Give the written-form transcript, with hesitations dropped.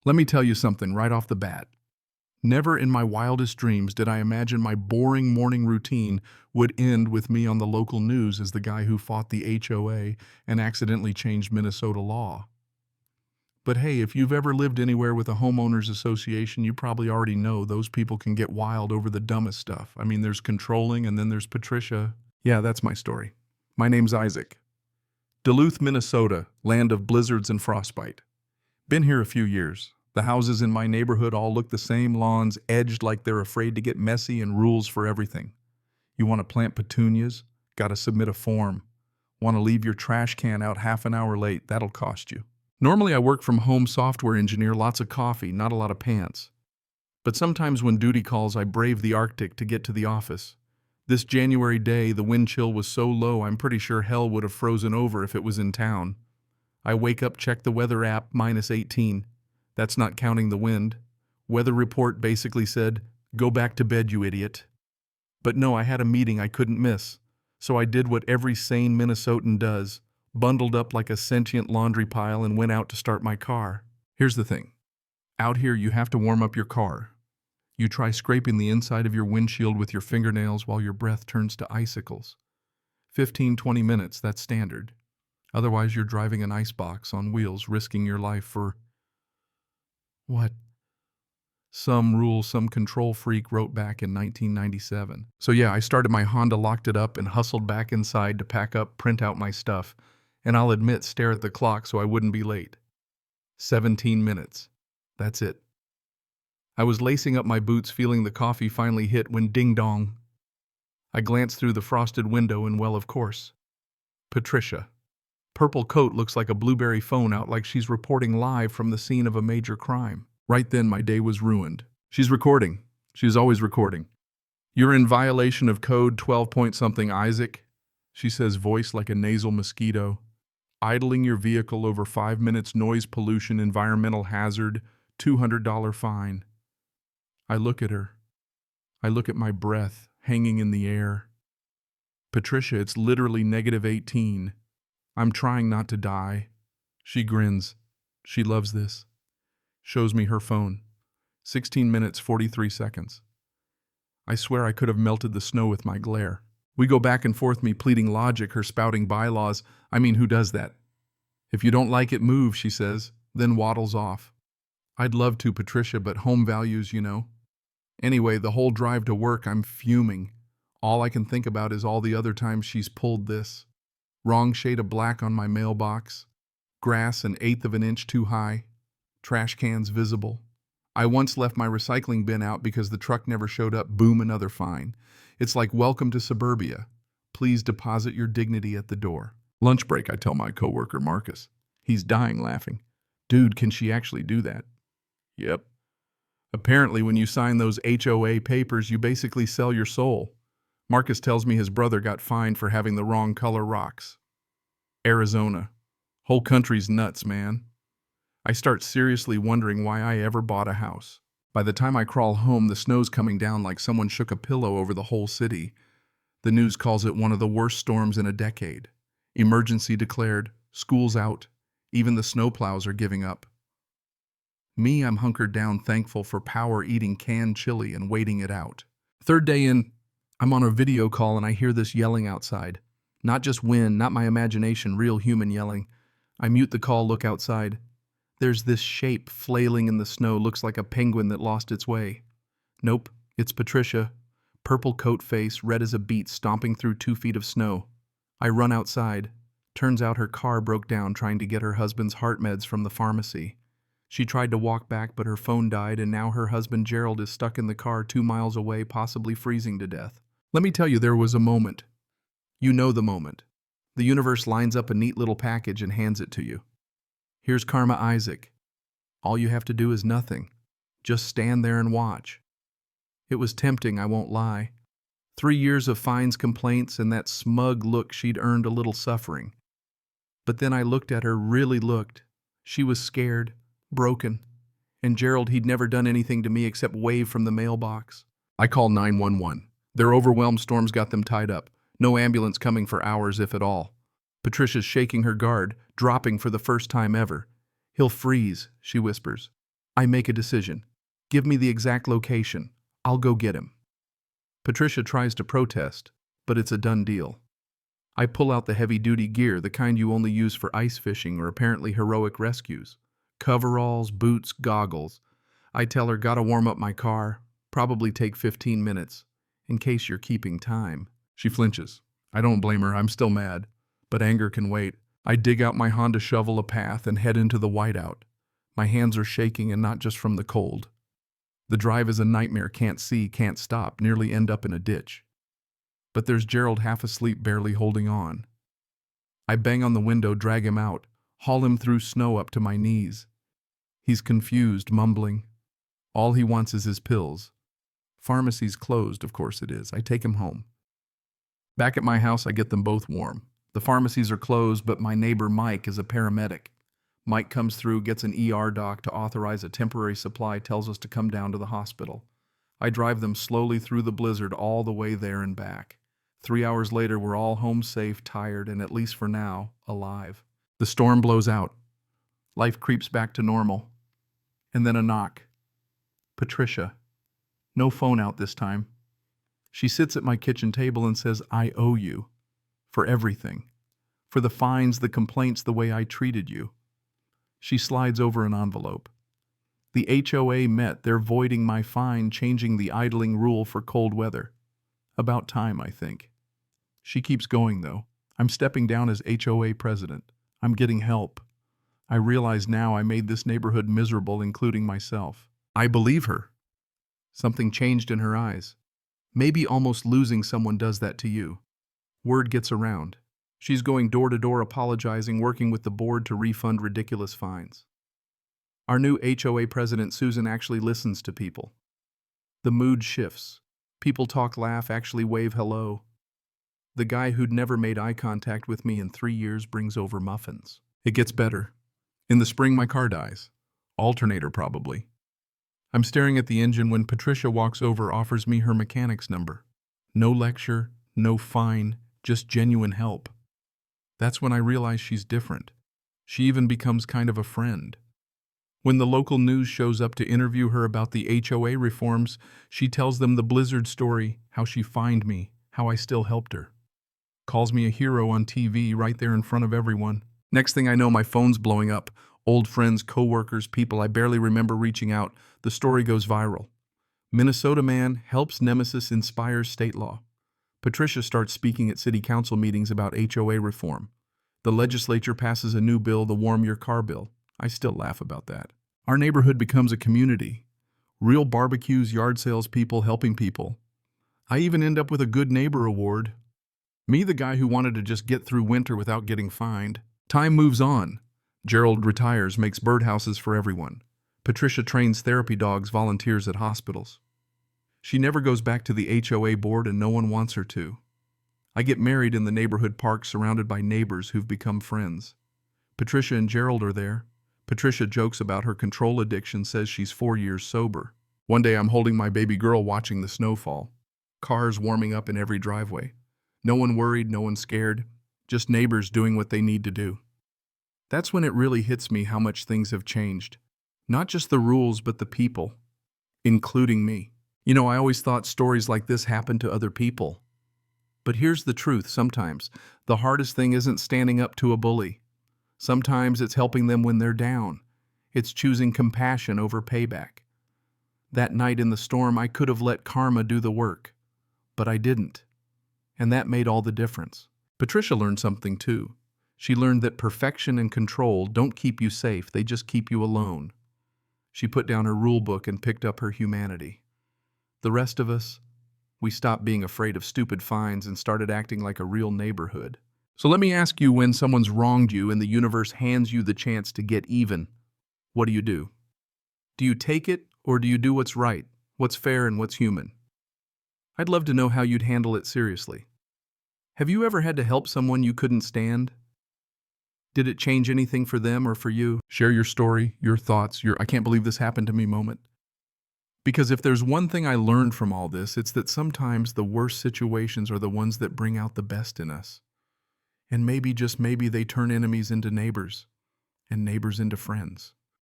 Let me tell you something right off the bat. Never in my wildest dreams did I imagine my boring morning routine would end with me on the local news as the guy who fought the HOA and accidentally changed Minnesota law. But hey, if you've ever lived anywhere with a homeowners association, you probably already know those people can get wild over the dumbest stuff. I mean, there's controlling and then there's Patricia. Yeah, that's my story. My name's Isaac. Duluth, Minnesota, land of blizzards and frostbite. Been here a few years. The houses in my neighborhood all look the same, lawns edged like they're afraid to get messy, and rules for everything. You want to plant petunias? Gotta submit a form. Want to leave your trash can out half an hour late? That'll cost you. Normally I work from home, software engineer, lots of coffee, not a lot of pants. But sometimes when duty calls, I brave the Arctic to get to the office. This January day, the wind chill was so low I'm pretty sure hell would have frozen over if it was in town. I wake up, check the weather app, -18. That's not counting the wind. Weather report basically said, "Go back to bed, you idiot." But no, I had a meeting I couldn't miss. So I did what every sane Minnesotan does, bundled up like a sentient laundry pile and went out to start my car. Here's the thing. Out here, you have to warm up your car. You try scraping the inside of your windshield with your fingernails while your breath turns to icicles. 15-20 minutes, that's standard. Otherwise, you're driving an icebox on wheels, risking your life for what? Some rule some control freak wrote back in 1997. So yeah, I started my Honda, locked it up, and hustled back inside to pack up, print out my stuff, and I'll admit, stare at the clock so I wouldn't be late. 17 minutes. That's it. I was lacing up my boots, feeling the coffee finally hit, when ding-dong. I glanced through the frosted window and, well, of course, Patricia. Purple coat, looks like a blueberry phone out, like she's reporting live from the scene of a major crime. Right then, my day was ruined. She's recording. She's always recording. "You're in violation of code 12-point-something, Isaac," she says, voice like a nasal mosquito. "Idling your vehicle over 5 minutes, noise pollution, environmental hazard, $200 fine." I look at her. I look at my breath hanging in the air. "Patricia, it's literally -18. I'm trying not to die." She grins. She loves this. Shows me her phone. 16 minutes, 43 seconds. I swear I could have melted the snow with my glare. We go back and forth, me pleading logic, her spouting bylaws. I mean, who does that? "If you don't like it, move," she says, then waddles off. I'd love to, Patricia, but home values, you know. Anyway, the whole drive to work, I'm fuming. All I can think about is all the other times she's pulled this. Wrong shade of black on my mailbox. Grass 1/8 of an inch too high. Trash cans visible. I once left my recycling bin out because the truck never showed up. Boom, another fine. It's like, welcome to suburbia. Please deposit your dignity at the door. Lunch break, I tell my coworker Marcus. He's dying laughing. "Dude, can she actually do that?" "Yep. Apparently, when you sign those HOA papers, you basically sell your soul." Marcus tells me his brother got fined for having the wrong color rocks. Arizona. Whole country's nuts, man. I start seriously wondering why I ever bought a house. By the time I crawl home, the snow's coming down like someone shook a pillow over the whole city. The news calls it one of the worst storms in a decade. Emergency declared, school's out, even the snowplows are giving up. Me, I'm hunkered down, thankful for power, eating canned chili and waiting it out. Third day in, I'm on a video call and I hear this yelling outside. Not just wind, not my imagination, real human yelling. I mute the call, look outside. There's this shape flailing in the snow, looks like a penguin that lost its way. Nope, it's Patricia. Purple coat face, red as a beet, stomping through 2 feet of snow. I run outside. Turns out her car broke down trying to get her husband's heart meds from the pharmacy. She tried to walk back, but her phone died, and now her husband Gerald is stuck in the car 2 miles away, possibly freezing to death. Let me tell you, there was a moment. You know the moment. The universe lines up a neat little package and hands it to you. Here's Karma, Isaac. All you have to do is nothing. Just stand there and watch. It was tempting, I won't lie. 3 years of fines, complaints, and that smug look she'd earned a little suffering. But then I looked at her, really looked. She was scared, broken. And Gerald, he'd never done anything to me except wave from the mailbox. I called 911. Their overwhelmed storms got them tied up. No ambulance coming for hours, if at all. Patricia's shaking her guard, dropping for the first time ever. "He'll freeze," she whispers. I make a decision. Give me the exact location. I'll go get him. Patricia tries to protest, but it's a done deal. I pull out the heavy-duty gear, the kind you only use for ice fishing or apparently heroic rescues. Coveralls, boots, goggles. I tell her, gotta warm up my car. Probably take 15 minutes, in case you're keeping time. She flinches. I don't blame her, I'm still mad. But anger can wait. I dig out my Honda, shovel a path, and head into the whiteout. My hands are shaking, and not just from the cold. The drive is a nightmare, can't see, can't stop, nearly end up in a ditch. But there's Gerald, half asleep, barely holding on. I bang on the window, drag him out, haul him through snow up to my knees. He's confused, mumbling. All he wants is his pills. Pharmacy's closed, of course it is. I take him home. Back at my house, I get them both warm. The pharmacies are closed, but my neighbor Mike is a paramedic. Mike comes through, gets an ER doc to authorize a temporary supply, tells us to come down to the hospital. I drive them slowly through the blizzard all the way there and back. 3 hours later, we're all home safe, tired, and at least for now, alive. The storm blows out. Life creeps back to normal. And then a knock. Patricia. No phone out this time. She sits at my kitchen table and says, I owe you. For everything. For the fines, the complaints, the way I treated you. She slides over an envelope. The HOA met. They're voiding my fine, changing the idling rule for cold weather. About time, I think. She keeps going, though. I'm stepping down as HOA president. I'm getting help. I realize now I made this neighborhood miserable, including myself. I believe her. Something changed in her eyes. Maybe almost losing someone does that to you. Word gets around. She's going door to door apologizing, working with the board to refund ridiculous fines. Our new HOA president, Susan, actually listens to people. The mood shifts. People talk, laugh, actually wave hello. The guy who'd never made eye contact with me in 3 years brings over muffins. It gets better. In the spring, my car dies. Alternator, probably. I'm staring at the engine when Patricia walks over, offers me her mechanic's number. No lecture, no fine, just genuine help. That's when I realize she's different. She even becomes kind of a friend. When the local news shows up to interview her about the HOA reforms, she tells them the blizzard story, how she fined me, how I still helped her. Calls me a hero on TV right there in front of everyone. Next thing I know, my phone's blowing up. Old friends, co-workers, people I barely remember reaching out. The story goes viral. Minnesota man helps nemesis inspires state law. Patricia starts speaking at city council meetings about HOA reform. The legislature passes a new bill, the Warm Your Car bill. I still laugh about that. Our neighborhood becomes a community. Real barbecues, yard sales, people helping people. I even end up with a Good Neighbor award. Me, the guy who wanted to just get through winter without getting fined. Time moves on. Gerald retires, makes birdhouses for everyone. Patricia trains therapy dogs, volunteers at hospitals. She never goes back to the HOA board, and no one wants her to. I get married in the neighborhood park, surrounded by neighbors who've become friends. Patricia and Gerald are there. Patricia jokes about her control addiction, says she's 4 years sober. One day I'm holding my baby girl watching the snowfall. Cars warming up in every driveway. No one worried, no one scared. Just neighbors doing what they need to do. That's when it really hits me how much things have changed. Not just the rules, but the people. Including me. You know, I always thought stories like this happened to other people. But here's the truth, sometimes the hardest thing isn't standing up to a bully. Sometimes it's helping them when they're down. It's choosing compassion over payback. That night in the storm, I could have let karma do the work. But I didn't. And that made all the difference. Patricia learned something too. She learned that perfection and control don't keep you safe, they just keep you alone. She put down her rule book and picked up her humanity. The rest of us, we stopped being afraid of stupid fines and started acting like a real neighborhood. So let me ask you, when someone's wronged you and the universe hands you the chance to get even, what do you do? Do you take it, or do you do what's right, what's fair, and what's human? I'd love to know how you'd handle it seriously. Have you ever had to help someone you couldn't stand? Did it change anything for them or for you? Share your story, your thoughts, your "I can't believe this happened to me" moment. Because if there's one thing I learned from all this, it's that sometimes the worst situations are the ones that bring out the best in us. And maybe, just maybe, they turn enemies into neighbors, and neighbors into friends.